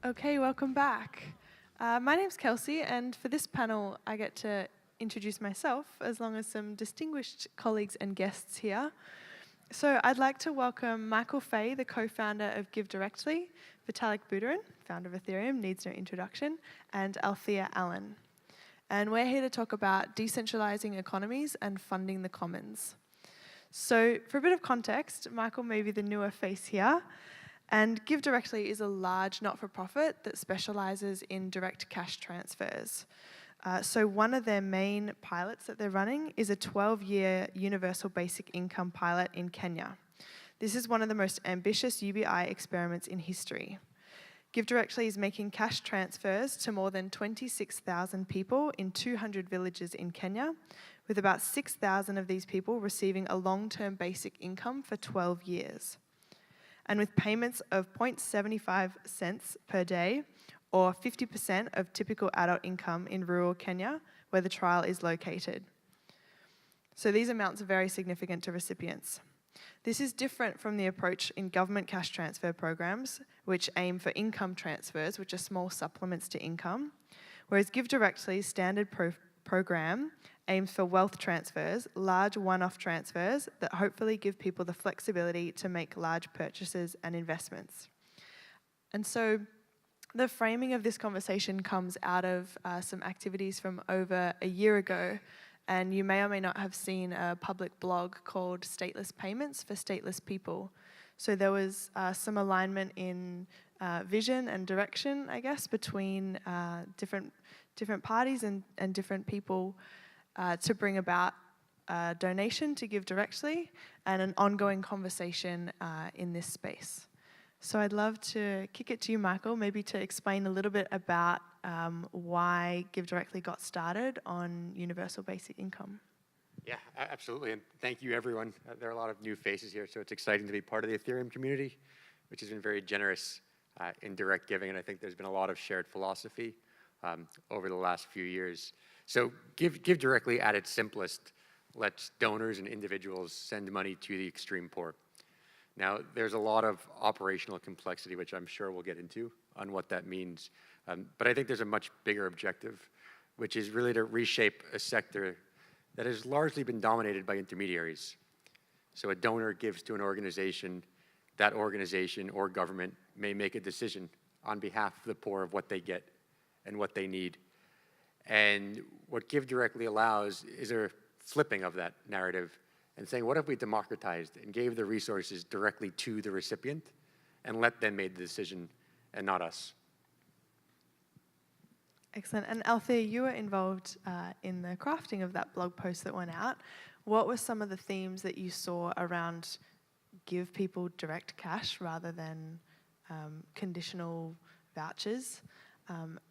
Okay, welcome back. My name's Kelsie, and for this panel, I get to introduce myself, as long as some distinguished colleagues and guests here. So I'd like to welcome Michael Faye, the co-founder of Give Directly, Vitalik Buterin, founder of Ethereum, needs no introduction, and Althea Allen. And we're here to talk about decentralizing economies and funding the commons. So for a bit of context, Michael may be the newer face here, and Give Directly is a large not-for-profit that specializes in direct cash transfers. So one of their main pilots that they're running is a 12-year universal basic income pilot in Kenya. This is one of the most ambitious UBI experiments in history. Give Directly is making cash transfers to more than 26,000 people in 200 villages in Kenya, with about 6,000 of these people receiving a long-term basic income for 12 years. And with payments of 0.75 cents per day, or 50% of typical adult income in rural Kenya, where the trial is located. So these amounts are very significant to recipients. This is different from the approach in government cash transfer programs, which aim for income transfers, which are small supplements to income, whereas Give Directly's standard program aims for wealth transfers, large one-off transfers that hopefully give people the flexibility to make large purchases and investments. And so the framing of this conversation comes out of some activities from over a year ago, and you may or may not have seen a public blog called Stateless Payments for Stateless People. So there was some alignment in vision and direction, I guess, between different parties and different people to bring about a donation to Give Directly and an ongoing conversation in this space. So I'd love to kick it to you, Michael, maybe to explain a little bit about why Give Directly got started on universal basic income. Yeah, absolutely, and thank you, everyone. There are a lot of new faces here, so it's exciting to be part of the Ethereum community, which has been very generous in direct giving, and I think there's been a lot of shared philosophy over the last few years. So Give Directly, at its simplest, lets donors and individuals send money to the extreme poor. Now, there's a lot of operational complexity, which I'm sure we'll get into, on what that means. But I think there's a much bigger objective, which is really to reshape a sector that has largely been dominated by intermediaries. So a donor gives to an organization, that organization or government may make a decision on behalf of the poor of what they get and what they need. And what Give Directly allows is a flipping of that narrative and saying, what if we democratized and gave the resources directly to the recipient and let them make the decision and not us? Excellent. And Althea, you were involved in the crafting of that blog post that went out. What were some of the themes that you saw around give people direct cash rather than conditional vouchers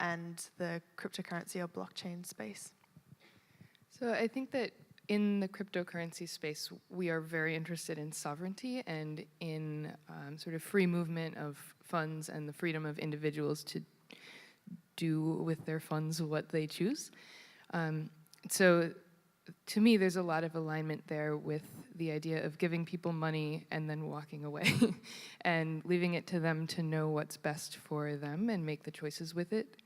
and the cryptocurrency or blockchain space? So I think that in the cryptocurrency space, we are very interested in sovereignty and in sort of free movement of funds and the freedom of individuals to do with their funds what they choose. So to me, there's a lot of alignment there with the idea of giving people money and then walking away and leaving it to them to know what's best for them and make the choices with it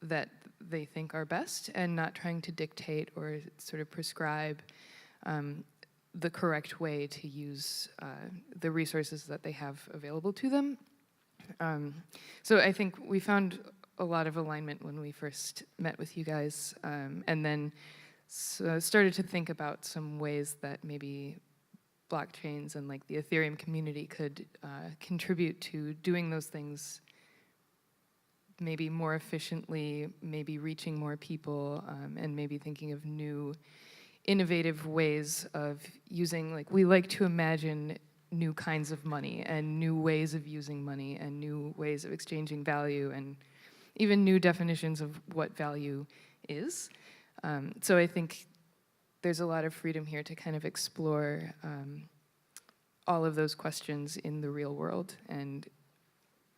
that they think are best, and not trying to dictate or sort of prescribe the correct way to use the resources that they have available to them. So I think we found a lot of alignment when we first met with you guys, and then started to think about some ways that maybe blockchains and like the Ethereum community could contribute to doing those things maybe more efficiently, maybe reaching more people, and maybe thinking of new innovative ways of using, like, we like to imagine new kinds of money and new ways of using money and new ways of exchanging value and even new definitions of what value is. So I think there's a lot of freedom here to kind of explore all of those questions in the real world. And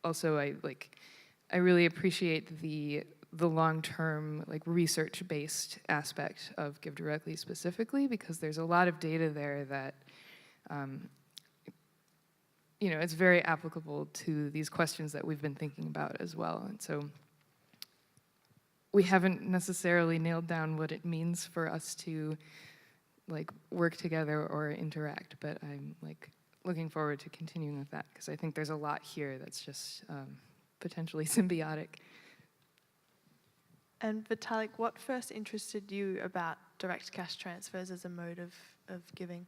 also I really appreciate the long-term, like, research-based aspect of Give Directly specifically, because there's a lot of data there that you know, it's very applicable to these questions that we've been thinking about as well. And so we haven't necessarily nailed down what it means for us to like work together or interact, but I'm like looking forward to continuing with that because I think there's a lot here that's just potentially symbiotic. And Vitalik, what first interested you about direct cash transfers as a mode of giving?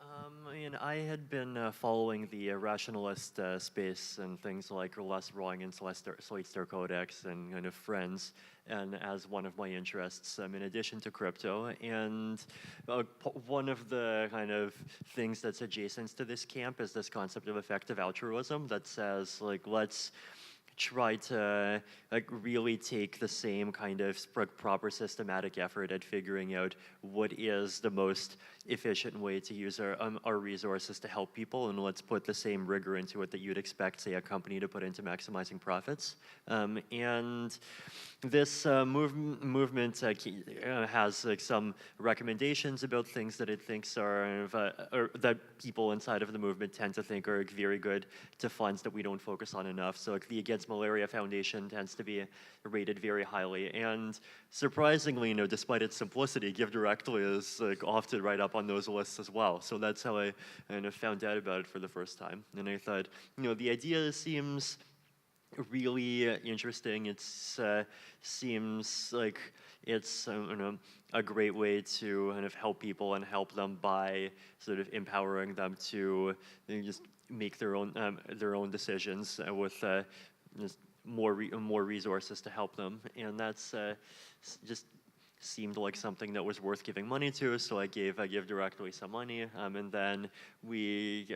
I mean, I had been following the rationalist space and things like Les Rawlings and Slate Star Codex and kind of Friends, and as one of my interests in addition to crypto. And one of the kind of things that's adjacent to this camp is this concept of effective altruism that says, like, let's try to like really take the same kind of proper systematic effort at figuring out what is the most efficient way to use our resources to help people, and let's put the same rigor into it that you'd expect, say, a company to put into maximizing profits. And this movement has like some recommendations about things that it thinks are, or that people inside of the movement tend to think are very good to funds that we don't focus on enough. So like the Against Malaria Foundation tends to be rated very highly, and surprisingly, you know, despite its simplicity, Give Directly is like often right up on those lists as well. So that's how I kind of found out about it for the first time. And I thought, you know, the idea seems really interesting. It seems like it's you know, a great way to kind of help people and help them by sort of empowering them to just make their own decisions with just more resources to help them. And that's just seemed like something that was worth giving money to, so I gave Directly some money, and then we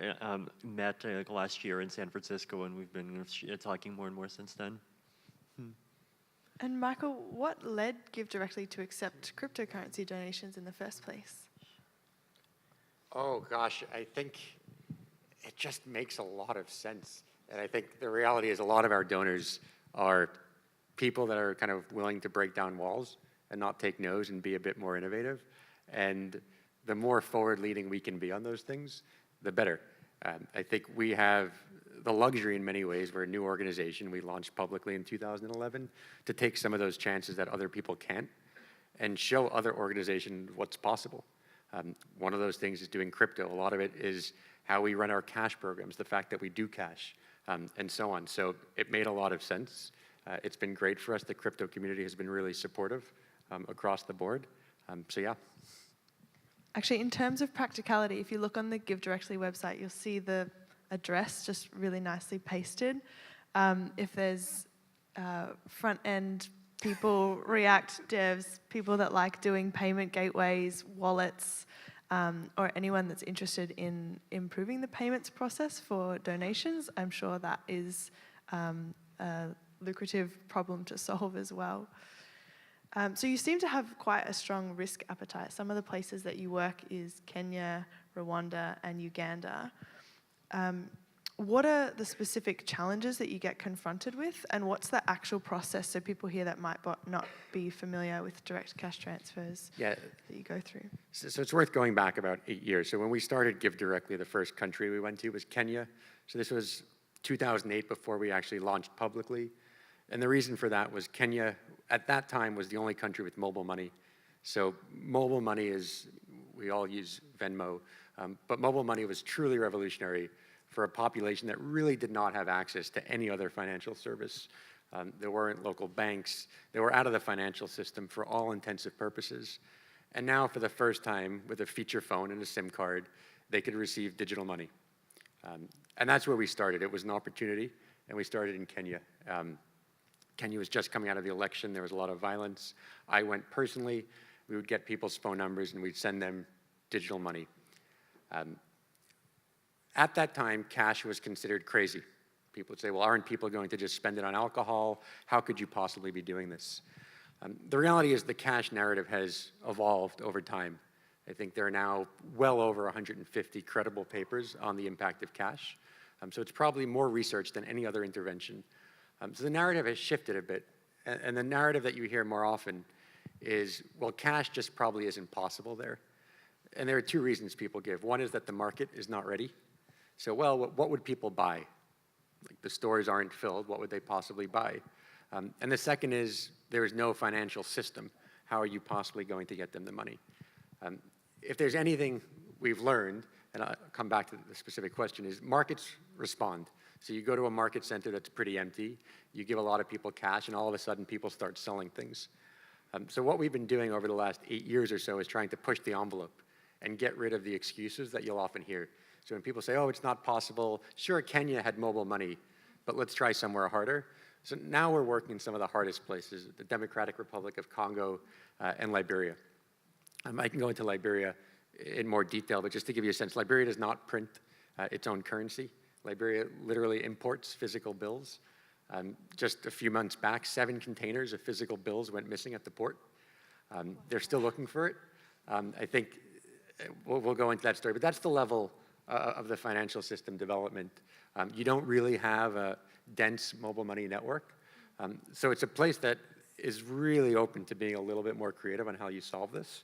met last year in San Francisco, and we've been talking more and more since then. And Michael, what led Give Directly to accept cryptocurrency donations in the first place? Oh gosh, I think it just makes a lot of sense. And I think the reality is a lot of our donors are people that are kind of willing to break down walls and not take no's and be a bit more innovative. And the more forward-leading we can be on those things, the better. I think we have the luxury in many ways. We're a new organization. We launched publicly in 2011 to take some of those chances that other people can't and show other organizations what's possible. One of those things is doing crypto. A lot of it is how we run our cash programs, the fact that we do cash, and so on. So it made a lot of sense. It's been great for us. The crypto community has been really supportive across the board. So yeah. Actually, in terms of practicality, if you look on the Give Directly website, you'll see the address just really nicely pasted. If there's front-end people, React devs, people that like doing payment gateways, wallets, or anyone that's interested in improving the payments process for donations, I'm sure that is a lucrative problem to solve as well. So you seem to have quite a strong risk appetite. Some of the places that you work is Kenya, Rwanda, and Uganda. What are the specific challenges that you get confronted with, and what's the actual process so people here that might not be familiar with direct cash transfers that you go through? So it's worth going back about 8 years. So when we started Give Directly, the first country we went to was Kenya. So this was 2008 before we actually launched publicly. And the reason for that was Kenya, at that time, was the only country with mobile money. So mobile money is, we all use Venmo, but mobile money was truly revolutionary for a population that really did not have access to any other financial service. There weren't local banks. They were out of the financial system for all intensive purposes. And now, for the first time, with a feature phone and a SIM card, they could receive digital money. And that's where we started. It was an opportunity, and we started in Kenya. Kenya was just coming out of the election. There was a lot of violence. I went personally. We would get people's phone numbers, and we'd send them digital money. At that time, cash was considered crazy. People would say, well, aren't people going to just spend it on alcohol? How could you possibly be doing this? The reality is the cash narrative has evolved over time. I think there are now well over 150 credible papers on the impact of cash. So it's probably more research than any other intervention. So the narrative has shifted a bit. And the narrative that you hear more often is, well, cash just probably isn't possible there. And there are two reasons people give. One is that the market is not ready. So, well, what would people buy? Like, the stores aren't filled, what would they possibly buy? And the second is, there is no financial system. How are you possibly going to get them the money? If there's anything we've learned, and I'll come back to the specific question, is markets respond. So you go to a market center that's pretty empty, you give a lot of people cash, and all of a sudden people start selling things. So what we've been doing over the last 8 years or so is trying to push the envelope and get rid of the excuses that you'll often hear. So when people say, oh, it's not possible, sure, Kenya had mobile money, but let's try somewhere harder. So now we're working in some of the hardest places, the Democratic Republic of Congo and Liberia. I can go into Liberia in more detail, but just to give you a sense, Liberia does not print its own currency. Liberia literally imports physical bills. Just a few months back, 7 containers of physical bills went missing at the port. They're still looking for it. I think we'll go into that story, but that's the level of the financial system development. You don't really have a dense mobile money network. So it's a place that is really open to being a little bit more creative on how you solve this.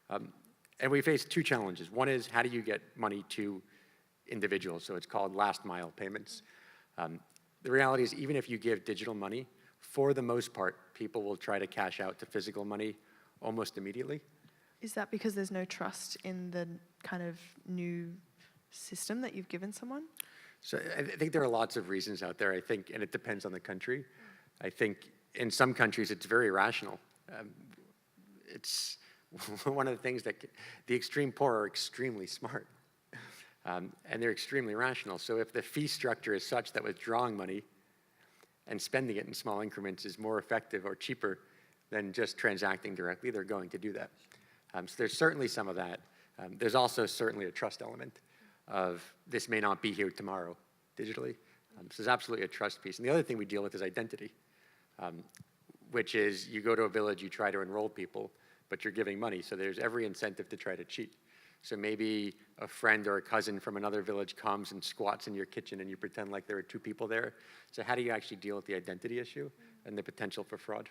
And we face 2 challenges. One is, how do you get money to individuals? So it's called last mile payments. The reality is, even if you give digital money, for the most part, people will try to cash out to physical money almost immediately. Is that because there's no trust in the kind of new system that you've given someone? So I think there are lots of reasons out there, I think, and it depends on the country. I think in some countries it's very rational. It's one of the things that the extreme poor are extremely smart. And they're extremely rational. So if the fee structure is such that withdrawing money and spending it in small increments is more effective or cheaper than just transacting directly, they're going to do that. So there's certainly some of that. There's also certainly a trust element of this may not be here tomorrow digitally. So there's absolutely a trust piece. And the other thing we deal with is identity, which is you go to a village, you try to enroll people, but you're giving money. So there's every incentive to try to cheat. So maybe a friend or a cousin from another village comes and squats in your kitchen and you pretend like there are 2 people there. So how do you actually deal with the identity issue and the potential for fraud?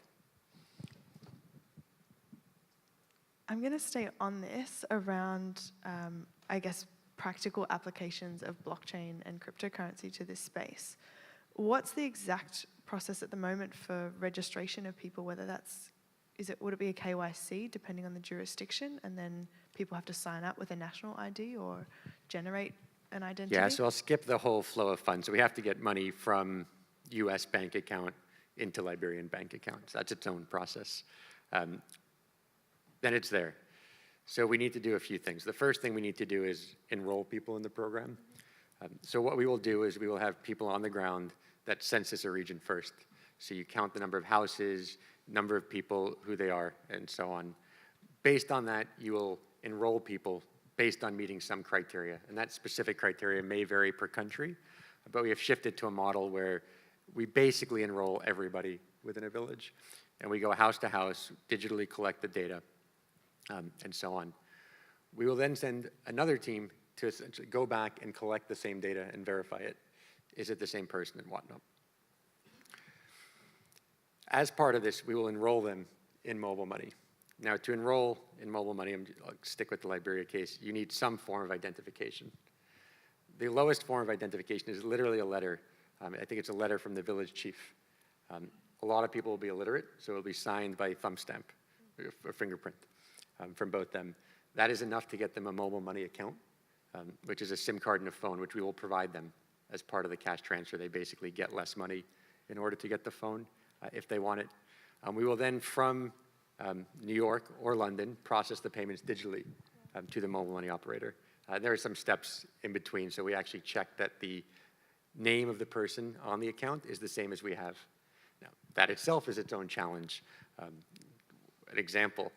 I'm going to stay on this around, I guess, practical applications of blockchain and cryptocurrency to this space. What's the exact process at the moment for registration of people, whether that's, would it be a KYC depending on the jurisdiction, and then people have to sign up with a national ID or generate an identity? Yeah, so I'll skip the whole flow of funds. So we have to get money from US bank account into Liberian bank accounts. That's its own process. Then it's there. So we need to do a few things. The first thing we need to do is enroll people in the program. So what we will do is we will have people on the ground that census a region first. So you count the number of houses, number of people, who they are, and so on. Based on that, you will enroll people based on meeting some criteria. And that specific criteria may vary per country, but we have shifted to a model where we basically enroll everybody within a village. And we go house to house, digitally collect the data, and so on. We will then send another team to essentially go back and collect the same data and verify it. Is it the same person and whatnot? As part of this, we will enroll them in mobile money. Now, to enroll in mobile money, I'll stick with the Liberia case, you need some form of identification. The lowest form of identification is literally a letter. I think it's a letter from the village chief. A lot of people will be illiterate, so it will be signed by thumb stamp or fingerprint from both them. That is enough to get them a mobile money account, which is a SIM card and a phone, which we will provide them as part of the cash transfer. They basically get less money in order to get the phone if they want it. We will then, from New York or London, process the payments digitally to the mobile money operator. There are some steps in between, so we actually check that the name of the person on the account is the same as we have. Now, that itself is its own challenge. An example,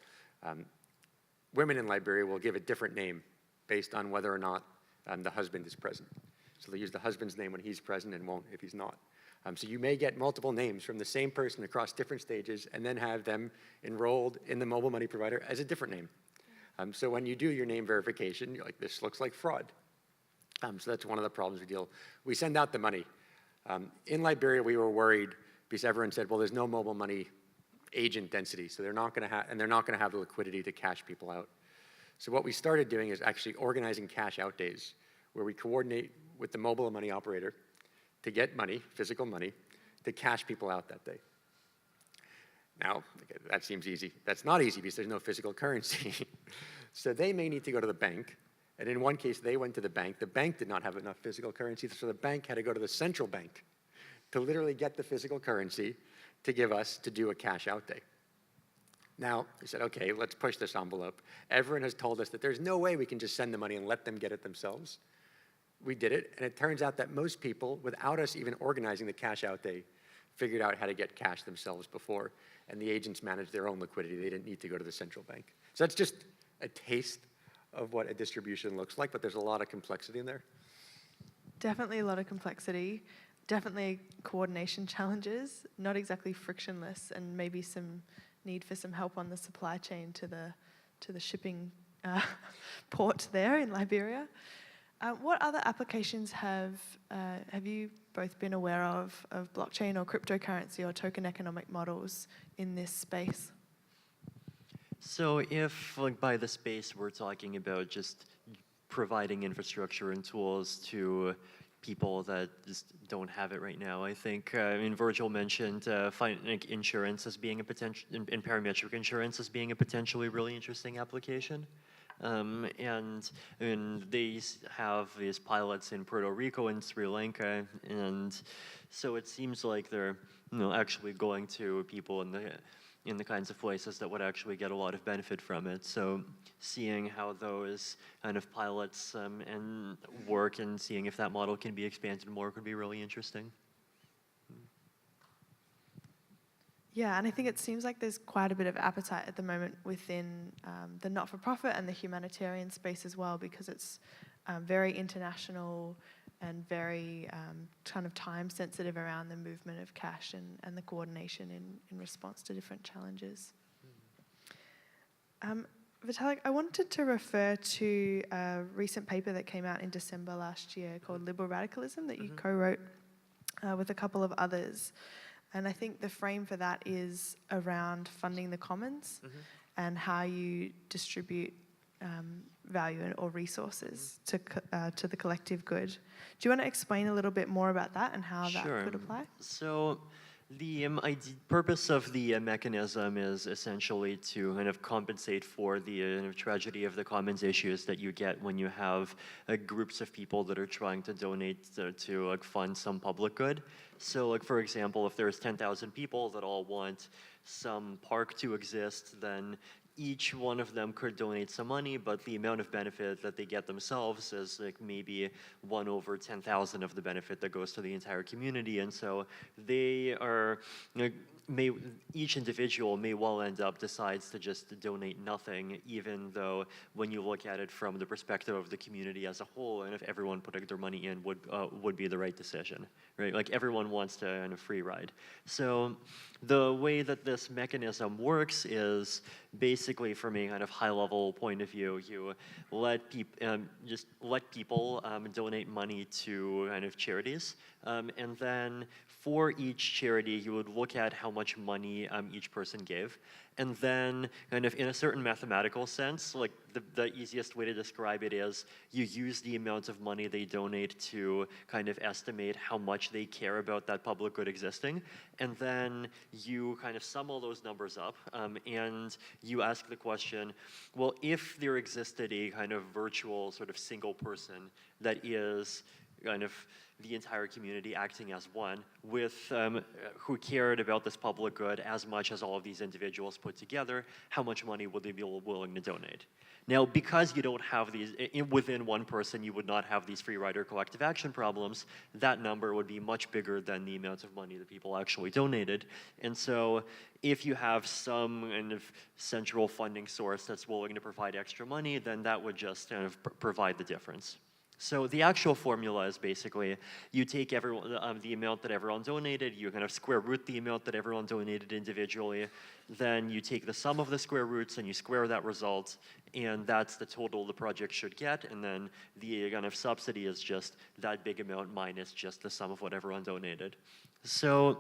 women in Liberia will give a different name based on whether or not the husband is present. So they use the husband's name when he's present and won't if he's not. So you may get multiple names from the same person across different stages and then have them enrolled in the mobile money provider as a different name. So when you do your name verification, you're like, this looks like fraud. So that's one of the problems we deal. We send out the money. In Liberia, we were worried because everyone said, well, there's no mobile money agent density, so they're not going to have the liquidity to cash people out. So what we started doing is actually organizing cash out days, where we coordinate with the mobile money operator to get money, physical money, to cash people out that day. Now, okay, that seems easy. That's not easy because there's no physical currency. So they may need to go to the bank, and in one case they went to the bank did not have enough physical currency, so the bank had to go to the central bank to literally get the physical currency to give us to do a cash out day. Now, we said, okay, let's push this envelope. Everyone has told us that there's no way we can just send the money and let them get it themselves. We did it, and it turns out that most people, without us even organizing the cash out day, figured out how to get cash themselves before, and the agents managed their own liquidity. They didn't need to go to the central bank. So that's just a taste of what a distribution looks like, but there's a lot of complexity in there. Definitely a lot of complexity, definitely coordination challenges, not exactly frictionless, and maybe some need for some help on the supply chain to the shipping port there in Liberia. What other applications have you both been aware of blockchain or cryptocurrency or token economic models in this space? So if, like, by the space we're talking about just providing infrastructure and tools to people that just don't have it right now, I think, I mean, Virgil mentioned like insurance as being a potential, and parametric insurance as being a potentially really interesting application. And I mean, they have these pilots in Puerto Rico and Sri Lanka, and so it seems like they're, you know, actually going to people in the kinds of places that would actually get a lot of benefit from it. So seeing how those kind of pilots and work, and seeing if that model can be expanded more could be really interesting. Yeah, and I think it seems like there's quite a bit of appetite at the moment within the not-for-profit and the humanitarian space as well, because it's very international and very kind of time-sensitive around the movement of cash and the coordination in response to different challenges. Vitalik, I wanted to refer to a recent paper that came out in December last year called Liberal Radicalism that you co-wrote with a couple of others. And I think the frame for that is around funding the commons and how you distribute value or resources to the collective good. Do you want to explain a little bit more about that and how that could apply? So the purpose of the mechanism is essentially to kind of compensate for the tragedy of the commons issues that you get when you have groups of people that are trying to donate to like fund some public good. So, like, for example, if there's 10,000 people that all want some park to exist, then each one of them could donate some money, but the amount of benefit that they get themselves is like maybe 1/10,000 of the benefit that goes to the entire community. And so they are, each individual may well end up decides to just donate nothing, even though when you look at it from the perspective of the community as a whole, and if everyone putting their money in would be the right decision, right? Like, everyone wants to kind of free ride. So the way that this mechanism works is basically, from a kind of high-level point of view, you let people donate money to kind of charities, and then for each charity, you would look at how much money each person gave, and then kind of in a certain mathematical sense, like the easiest way to describe it is you use the amount of money they donate to kind of estimate how much they care about that public good existing, and then you kind of sum all those numbers up, and you ask the question, well, if there existed a kind of virtual sort of single person that is kind of the entire community acting as one, with who cared about this public good as much as all of these individuals put together, how much money would they be willing to donate? Now, because you don't have these, within one person, you would not have these free rider collective action problems, that number would be much bigger than the amount of money that people actually donated. And so if you have some kind of central funding source that's willing to provide extra money, then that would just kind of provide the difference. So the actual formula is basically you take the amount that everyone donated, you kind of square root the amount that everyone donated individually, then you take the sum of the square roots and you square that result, and that's the total the project should get, and then the kind of subsidy is just that big amount minus just the sum of what everyone donated. So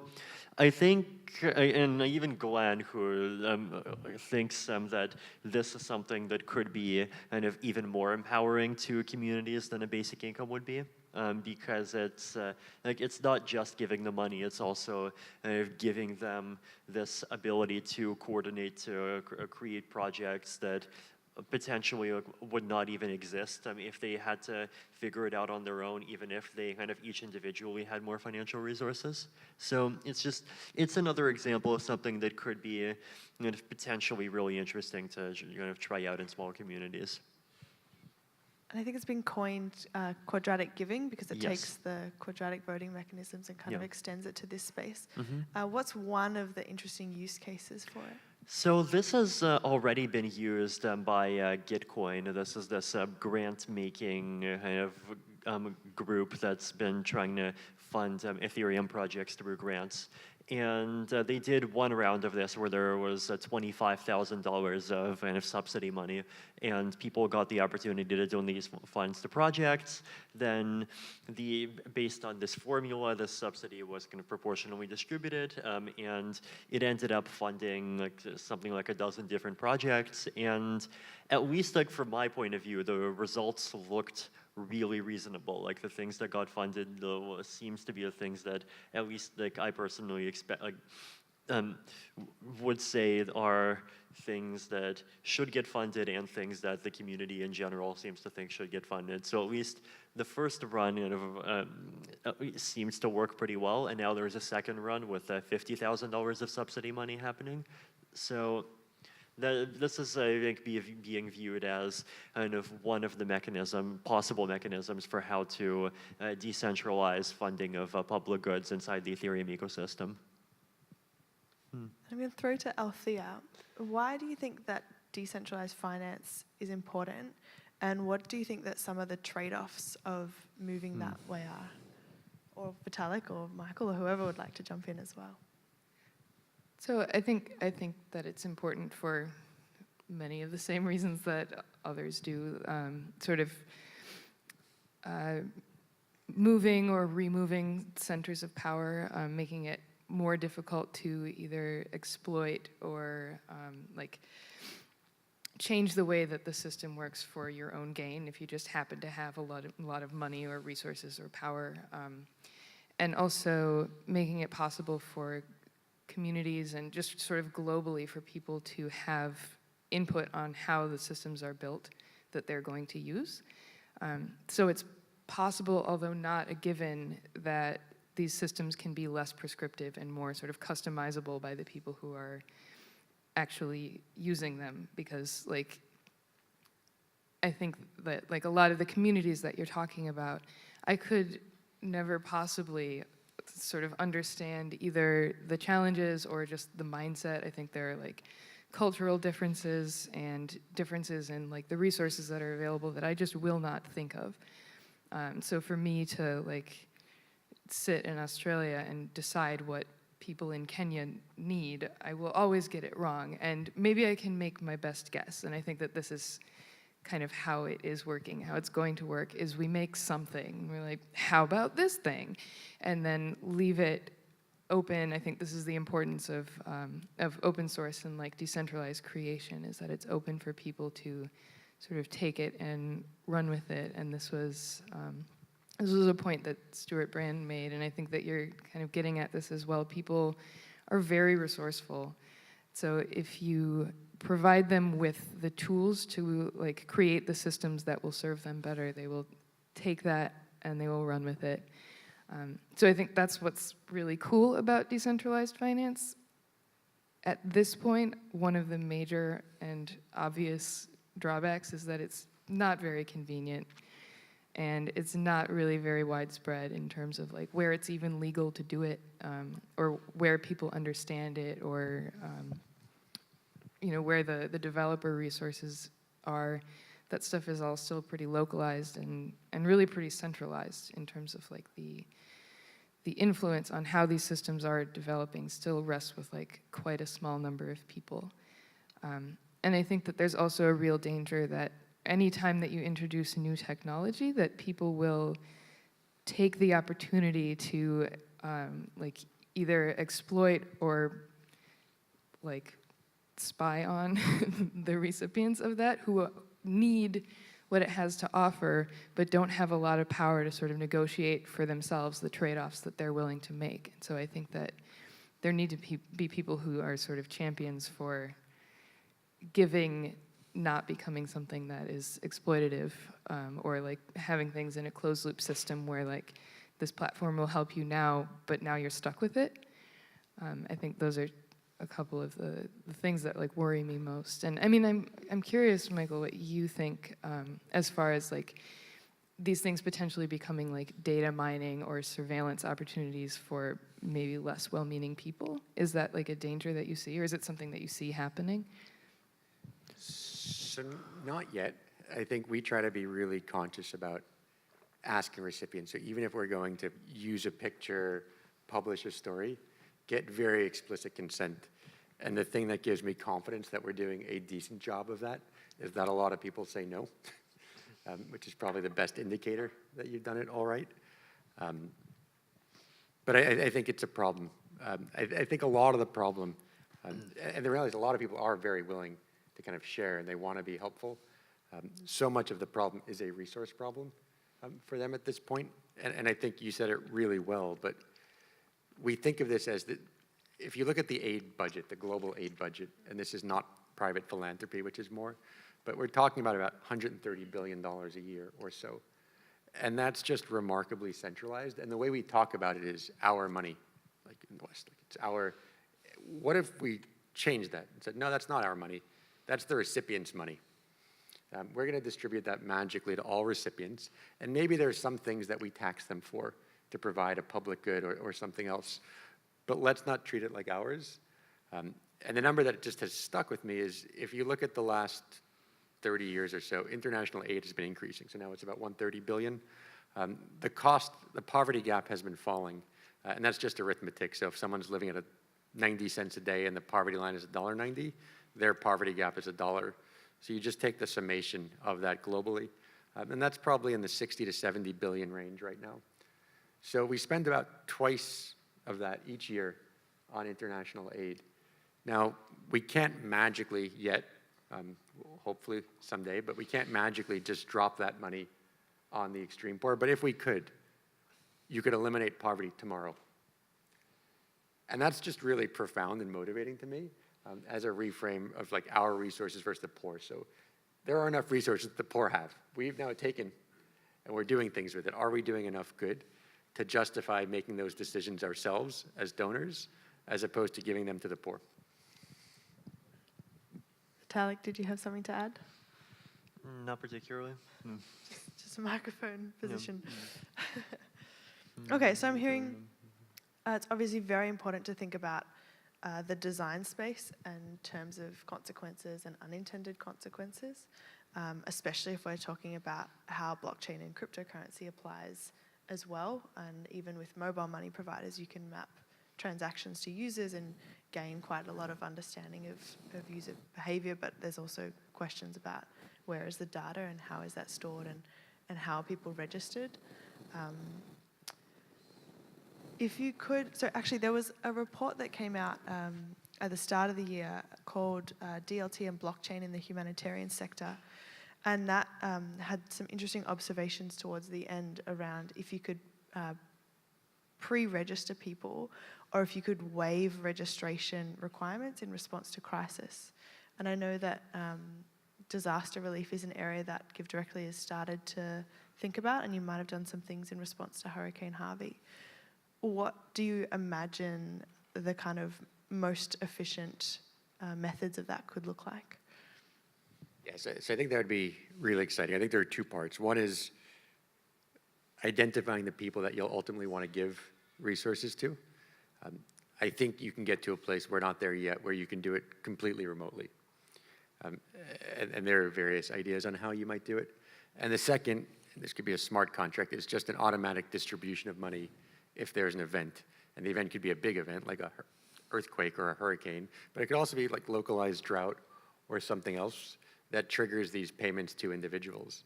I think, and even Glenn, who thinks that this is something that could be kind of even more empowering to communities than a basic income would be. because it's like it's not just giving the money, it's also giving them this ability to coordinate, to create projects that potentially would not even exist if they had to figure it out on their own, even if they kind of each individually had more financial resources. So it's another example of something that could be potentially really interesting to try out in small communities. And I think it's been coined quadratic giving because it Yes. takes the quadratic voting mechanisms and kind of Yeah. extends it to this space. Mm-hmm. What's one of the interesting use cases for it? So this has already been used by Gitcoin. This is this grant-making kind of group that's been trying to fund Ethereum projects through grants. And they did one round of this where there was $25,000 of kind of subsidy money, and people got the opportunity to donate these funds to projects. Then, based on this formula, this subsidy was kind of proportionally distributed, and it ended up funding like something like a dozen different projects. And at least like from my point of view, the results looked really reasonable. Like the things that got funded seems to be the things that at least like I personally expect, like would say are things that should get funded and things that the community in general seems to think should get funded. So at least the first run seems to work pretty well, and now there's a second run with $50,000 of subsidy money happening. So this is, I think, being viewed as kind of one of the possible mechanisms for how to decentralize funding of public goods inside the Ethereum ecosystem. I'm going to throw to Althea. Why do you think that decentralized finance is important, and what do you think that some of the trade-offs of moving that way are? Or Vitalik or Michael or whoever would like to jump in as well. So I think that it's important for many of the same reasons that others do, sort of moving or removing centers of power, making it more difficult to either exploit or like change the way that the system works for your own gain if you just happen to have a lot of money or resources or power, and also making it possible for communities and just sort of globally for people to have input on how the systems are built that they're going to use. So it's possible, although not a given, that these systems can be less prescriptive and more sort of customizable by the people who are actually using them, because like I think that like a lot of the communities that you're talking about, I could never possibly sort of understand either the challenges or just the mindset. I think there are like cultural differences and differences in like the resources that are available that I just will not think of. So for me to like sit in Australia and decide what people in Kenya need, I will always get it wrong. And maybe I can make my best guess. And I think that this is kind of how it is working, how it's going to work, is we make something. We're like, how about this thing? And then leave it open. I think this is the importance of open source and like decentralized creation, is that it's open for people to sort of take it and run with it. And this was a point that Stuart Brand made, and I think that you're kind of getting at this as well. People are very resourceful. So if you provide them with the tools to like create the systems that will serve them better, they will take that and they will run with it. So I think that's what's really cool about decentralized finance. At this point, one of the major and obvious drawbacks is that it's not very convenient, and it's not really very widespread in terms of like where it's even legal to do it, or where people understand it, or you know, where the developer resources are. That stuff is all still pretty localized and really pretty centralized in terms of like the influence on how these systems are developing still rests with like quite a small number of people. And I think that there's also a real danger that anytime that you introduce new technology, that people will take the opportunity to like either exploit or like spy on the recipients of that, who need what it has to offer, but don't have a lot of power to sort of negotiate for themselves the trade-offs that they're willing to make. And so I think that there need to be people who are sort of champions for giving not becoming something that is exploitative, or like having things in a closed loop system where like this platform will help you now, but now you're stuck with it. I think those are a couple of the things that like worry me most. And I mean, I'm curious, Michael, what you think as far as like these things potentially becoming like data mining or surveillance opportunities for maybe less well-meaning people. Is that like a danger that you see, or is it something that you see happening? So not yet. I think we try to be really conscious about asking recipients. So even if we're going to use a picture, publish a story, get very explicit consent. And the thing that gives me confidence that we're doing a decent job of that is that a lot of people say no, which is probably the best indicator that you've done it all right. But I think it's a problem. I think a lot of the problem, and the reality is a lot of people are very willing to kind of share and they want to be helpful. So much of the problem is a resource problem for them at this point. And I think you said it really well, but we think of this as if you look at the aid budget, the global aid budget, and this is not private philanthropy, which is more, but we're talking about $130 billion a year or so. And that's just remarkably centralized. And the way we talk about it is our money, like in the West. Like it's our, what if we changed that and said, no, that's not our money. That's the recipient's money. We're going to distribute that magically to all recipients. And maybe there's some things that we tax them for to provide a public good or something else. But let's not treat it like ours. And the number that just has stuck with me is if you look at the last 30 years or so, international aid has been increasing. So now it's about $130 billion. The poverty gap has been falling. And that's just arithmetic. So if someone's living at 90 cents a day and the poverty line is $1.90, their poverty gap is $1. So you just take the summation of that globally. And that's probably in the 60 to 70 billion range right now. So we spend about twice of that each year on international aid. Now, we can't magically yet, hopefully someday, but we can't magically just drop that money on the extreme poor. But if we could, you could eliminate poverty tomorrow. And that's just really profound and motivating to me as a reframe of like our resources versus the poor. So there are enough resources that the poor have. We've now taken and we're doing things with it. Are we doing enough good to justify making those decisions ourselves as donors as opposed to giving them to the poor? Vitalik, did you have something to add? Not particularly. No. Just a microphone position. Okay, so I'm hearing it's obviously very important to think about the design space in terms of consequences and unintended consequences, especially if we're talking about how blockchain and cryptocurrency applies as well. And even with mobile money providers, you can map transactions to users and gain quite a lot of understanding of user behavior, but there's also questions about where is the data and how is that stored and how are people registered. If you could, so actually there was a report that came out at the start of the year called DLT and Blockchain in the Humanitarian Sector, and that had some interesting observations towards the end around if you could pre-register people or if you could waive registration requirements in response to crisis. And I know that disaster relief is an area that Give Directly has started to think about, and you might have done some things in response to Hurricane Harvey. What do you imagine the kind of most efficient methods of that could look like? Yeah, so I think that would be really exciting. I think there are two parts. One is identifying the people that you'll ultimately want to give resources to. I think you can get to a place, we're not there yet, where you can do it completely remotely. And there are various ideas on how you might do it. And the second, this could be a smart contract, is just an automatic distribution of money if there's an event. And the event could be a big event, like an earthquake or a hurricane, but it could also be like localized drought or something else that triggers these payments to individuals.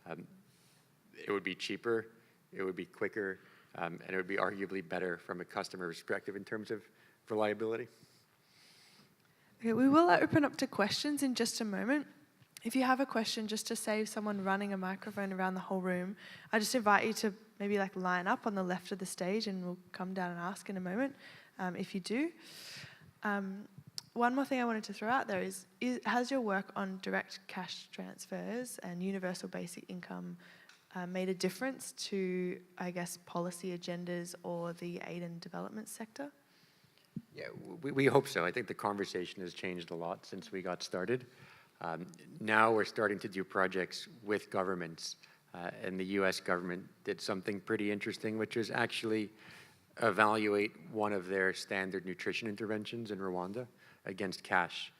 It would be cheaper, it would be quicker, and it would be arguably better from a customer perspective in terms of reliability. Okay, we will open up to questions in just a moment. If you have a question, just to save someone running a microphone around the whole room, I just invite you to maybe like line up on the left of the stage, and we'll come down and ask in a moment if you do. One more thing I wanted to throw out there is has your work on direct cash transfers and universal basic income made a difference to, I guess, policy agendas or the aid and development sector? Yeah, we hope so. I think the conversation has changed a lot since we got started. Now we're starting to do projects with governments, and the US government did something pretty interesting, which is actually evaluate one of their standard nutrition interventions in Rwanda against cash.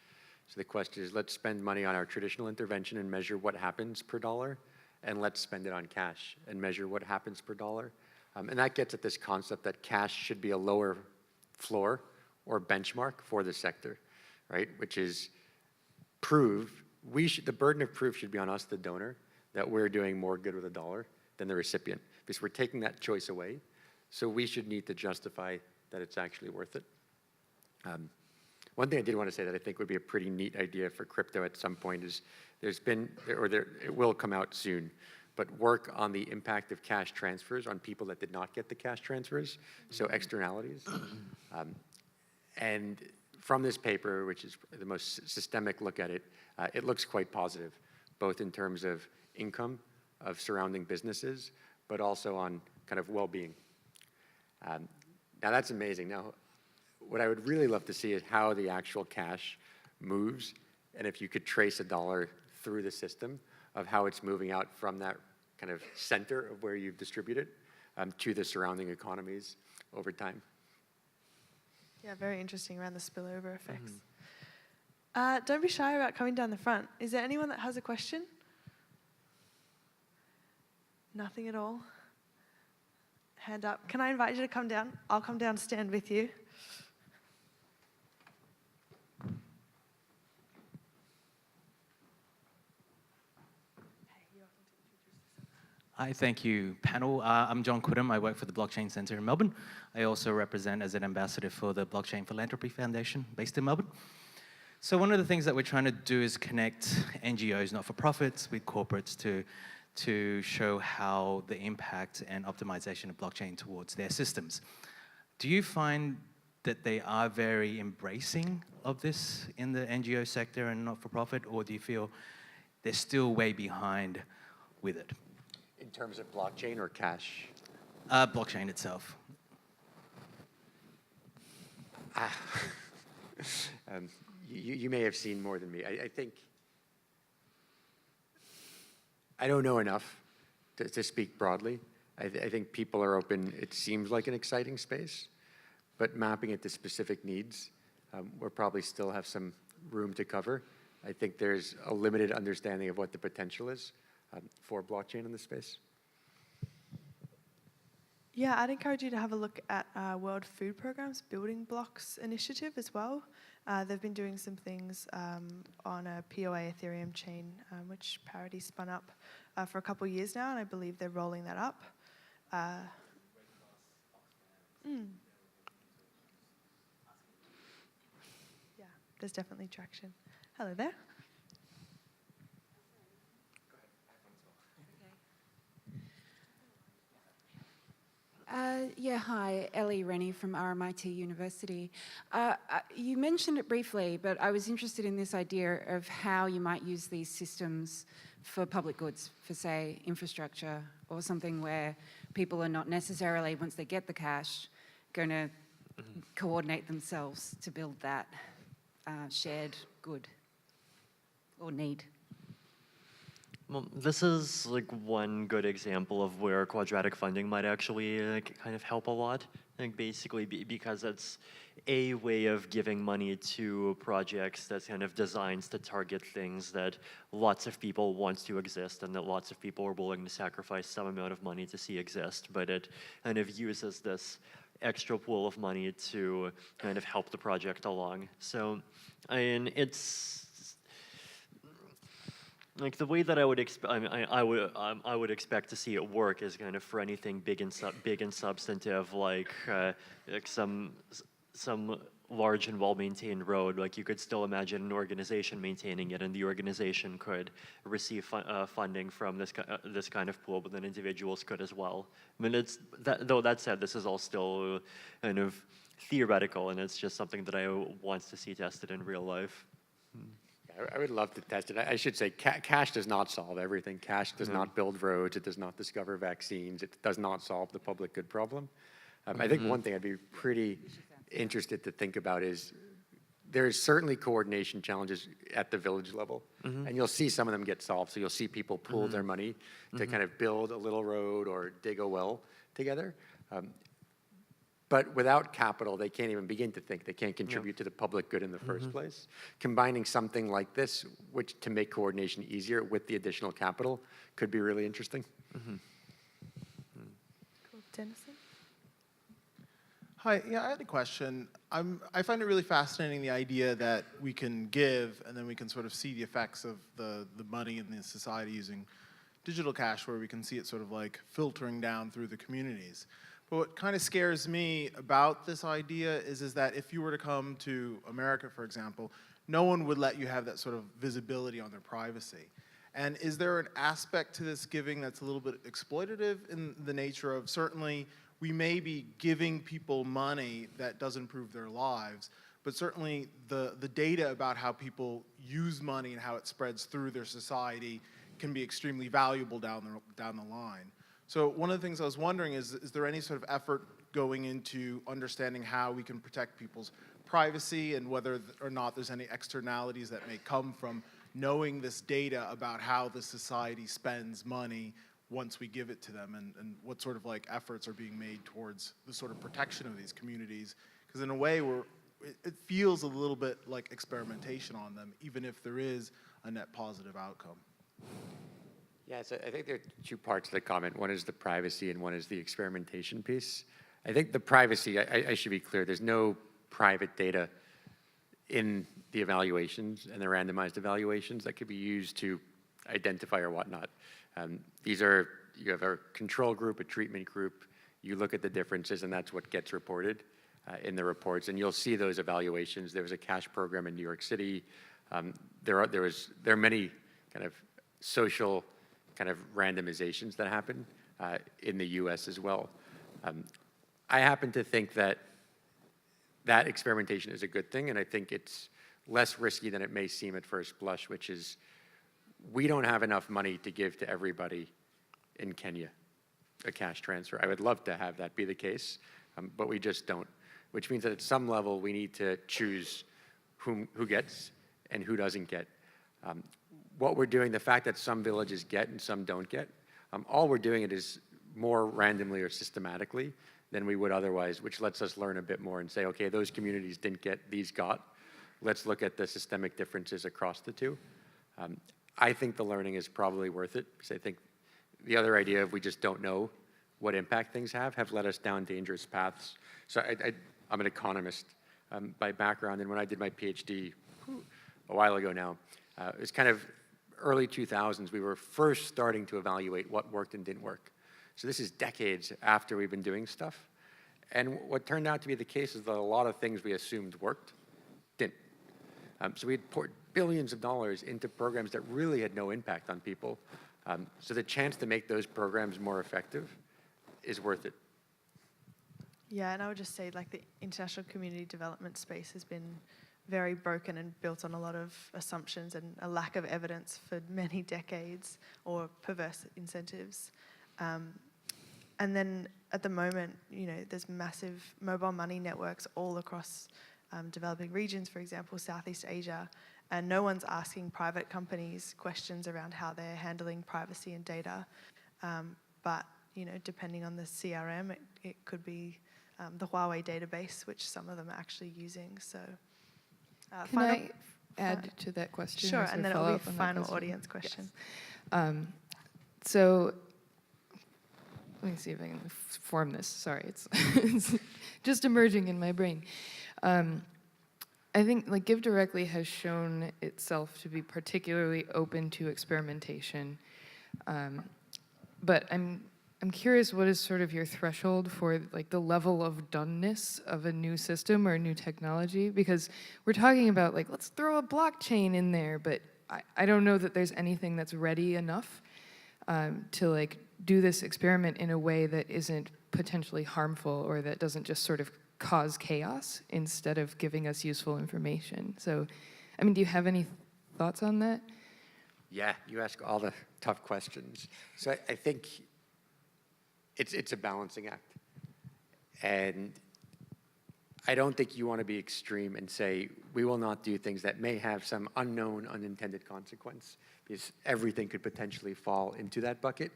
So the question is, let's spend money on our traditional intervention and measure what happens per dollar, and let's spend it on cash and measure what happens per dollar. And that gets at this concept that cash should be a lower floor or benchmark for the sector, right? Which is prove, the burden of proof should be on us, the donor, that we're doing more good with a dollar than the recipient, because we're taking that choice away. So we should need to justify that it's actually worth it. One thing I did want to say that I think would be a pretty neat idea for crypto at some point is it will come out soon, but work on the impact of cash transfers on people that did not get the cash transfers, so externalities. And from this paper, which is the most systemic look at it, it looks quite positive, both in terms of income of surrounding businesses, but also on kind of well-being. Now that's amazing. Now, what I would really love to see is how the actual cash moves, and if you could trace a dollar through the system of how it's moving out from that kind of center of where you've distributed to the surrounding economies over time. Yeah, very interesting around the spillover effects. Don't be shy about coming down the front. Is there anyone that has a question? Nothing at all? Hand up. Can I invite you to come down? I'll come down and stand with you. Hi, thank you, panel. I'm John Quidham. I work for the Blockchain Centre in Melbourne. I also represent as an ambassador for the Blockchain Philanthropy Foundation based in Melbourne. So one of the things that we're trying to do is connect NGOs, not-for-profits, with corporates to show how the impact and optimization of blockchain towards their systems. Do you find that they are very embracing of this in the NGO sector and not-for-profit, or do you feel they're still way behind with it? In terms of blockchain or cash? Blockchain itself. You may have seen more than me. I think, I don't know enough to speak broadly. I think people are open. It seems like an exciting space, but mapping it to specific needs, we'll probably still have some room to cover. I think there's a limited understanding of what the potential is for blockchain in this space. Yeah, I'd encourage you to have a look at World Food Programme's Building Blocks initiative as well. They've been doing some things on a POA Ethereum chain, which Parity spun up for a couple of years now, and I believe they're rolling that up. Yeah, there's definitely traction. Hello there. Yeah, hi, Ellie Rennie from RMIT University. You mentioned it briefly, but I was interested in this idea of how you might use these systems for public goods, for say infrastructure or something where people are not necessarily, once they get the cash, going to coordinate themselves to build that shared good or need. Well, this is like one good example of where quadratic funding might actually kind of help a lot. Like basically because it's a way of giving money to projects that's kind of designed to target things that lots of people want to exist and that lots of people are willing to sacrifice some amount of money to see exist, but it kind of uses this extra pool of money to kind of help the project along. So, I mean, it's like the way that I would expect to see it work is kind of for anything big and substantive, like some large and well-maintained road, like you could still imagine an organization maintaining it, and the organization could receive funding from this kind of pool, but then individuals could as well. I mean, though that said, this is all still kind of theoretical, and it's just something that I want to see tested in real life. I would love to test it. I should say cash does not solve everything. Cash does not build roads. It does not discover vaccines. It does not solve the public good problem. I think one thing I'd be pretty interested to think about is there's certainly coordination challenges at the village level, and you'll see some of them get solved. So you'll see people pool their money to kind of build a little road or dig a well together. But without capital, they can't even begin to think. They can't contribute to the public good in the first place. Combining something like this, which to make coordination easier with the additional capital, could be really interesting. Cool. Denison? Hi, yeah, I had a question. I find it really fascinating, the idea that we can give and then we can sort of see the effects of the money in the society using digital cash, where we can see it sort of like filtering down through the communities. But what kind of scares me about this idea is that if you were to come to America, for example, no one would let you have that sort of visibility on their privacy. And is there an aspect to this giving that's a little bit exploitative in the nature of, certainly we may be giving people money that does improve their lives, but certainly the data about how people use money and how it spreads through their society can be extremely valuable down the line. So one of the things I was wondering is there any sort of effort going into understanding how we can protect people's privacy, and whether or not there's any externalities that may come from knowing this data about how the society spends money once we give it to them, and what sort of like efforts are being made towards the sort of protection of these communities? Because in a way, it feels a little bit like experimentation on them, even if there is a net positive outcome. Yeah, so I think there are two parts to the comment. One is the privacy and one is the experimentation piece. I think the privacy, I should be clear, there's no private data in the evaluations and the randomized evaluations that could be used to identify or whatnot. You have a control group, a treatment group, you look at the differences, and that's what gets reported in the reports. And you'll see those evaluations. There was a cash program in New York City. There are many kind of social kind of randomizations that happen in the US as well. I happen to think that experimentation is a good thing, and I think it's less risky than it may seem at first blush, which is we don't have enough money to give to everybody in Kenya, a cash transfer. I would love to have that be the case, but we just don't, which means that at some level we need to choose who gets and who doesn't get. What we're doing, the fact that some villages get and some don't get, all we're doing it is more randomly or systematically than we would otherwise, which lets us learn a bit more and say, okay, those communities didn't get, these got. Let's look at the systemic differences across the two. I think the learning is probably worth it, because I think the other idea of we just don't know what impact things have led us down dangerous paths. So I'm an economist by background, and when I did my PhD a while ago now, it was kind of early 2000s, we were first starting to evaluate what worked and didn't work. So this is decades after we've been doing stuff. And what turned out to be the case is that a lot of things we assumed worked didn't. So we had poured billions of dollars into programs that really had no impact on people. So the chance to make those programs more effective is worth it. Yeah, and I would just say, like, the international community development space has been very broken and built on a lot of assumptions and a lack of evidence for many decades, or perverse incentives. And then at the moment, there's massive mobile money networks all across developing regions, for example, Southeast Asia, and no one's asking private companies questions around how they're handling privacy and data. But depending on the CRM, it could be the Huawei database, which some of them are actually using. So, can I add to that question? Sure, and then it'll be a final audience question. Yes. So, let me see if I can form this. Sorry, it's just emerging in my brain. I think Give Directly has shown itself to be particularly open to experimentation. But I'm I'm curious, what is sort of your threshold for like the level of doneness of a new system or a new technology? Because we're talking about like, let's throw a blockchain in there, but I don't know that there's anything that's ready enough to like do this experiment in a way that isn't potentially harmful or that doesn't just sort of cause chaos instead of giving us useful information. So, I mean, do you have any thoughts on that? Yeah, you ask all the tough questions. So I think it's a balancing act. And I don't think you want to be extreme and say, we will not do things that may have some unknown, unintended consequence, because everything could potentially fall into that bucket.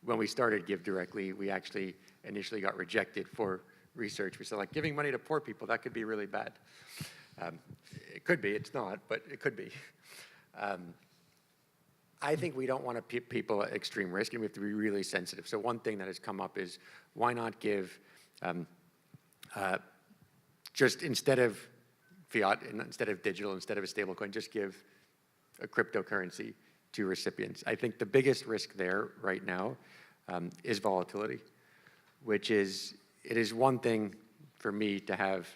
When we started Give Directly, we actually initially got rejected for research. We said, like, giving money to poor people, that could be really bad. It could be, it's not, but it could be. I think we don't want to put people at extreme risk, and we have to be really sensitive. So one thing that has come up is, why not give, just instead of fiat, instead of digital, instead of a stable coin, just give a cryptocurrency to recipients. I think the biggest risk there right now is volatility, which is, it is one thing for me to have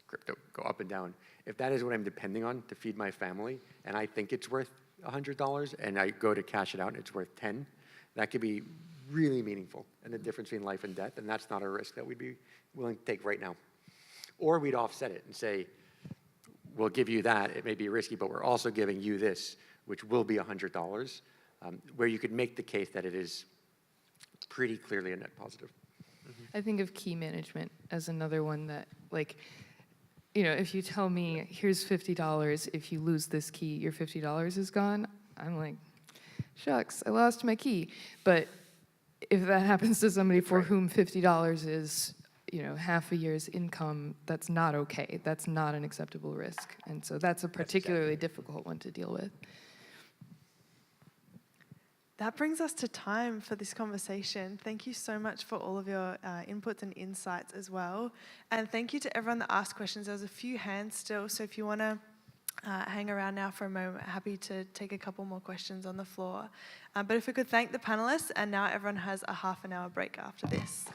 crypto go up and down. If that is what I'm depending on to feed my family, and I think it's worth $100, and I go to cash it out and it's worth 10, that could be really meaningful, and the difference between life and death, and that's not a risk that we'd be willing to take right now. Or we'd offset it and say, we'll give you that, it may be risky, but we're also giving you this, which will be $100, where you could make the case that it is pretty clearly a net positive. I think of key management as another one that, like, you know, if you tell me, here's $50, if you lose this key, your $50 is gone, I'm like, shucks, I lost my key. But if that happens to somebody for whom $50 is, you know, half a year's income, that's not okay. That's not an acceptable risk. And so that's a particularly difficult one to deal with. That brings us to time for this conversation. Thank you so much for all of your inputs and insights as well. And thank you to everyone that asked questions. There was a few hands still, so if you want to hang around now for a moment, happy to take a couple more questions on the floor. But if we could thank the panelists, and now everyone has a half an hour break after this.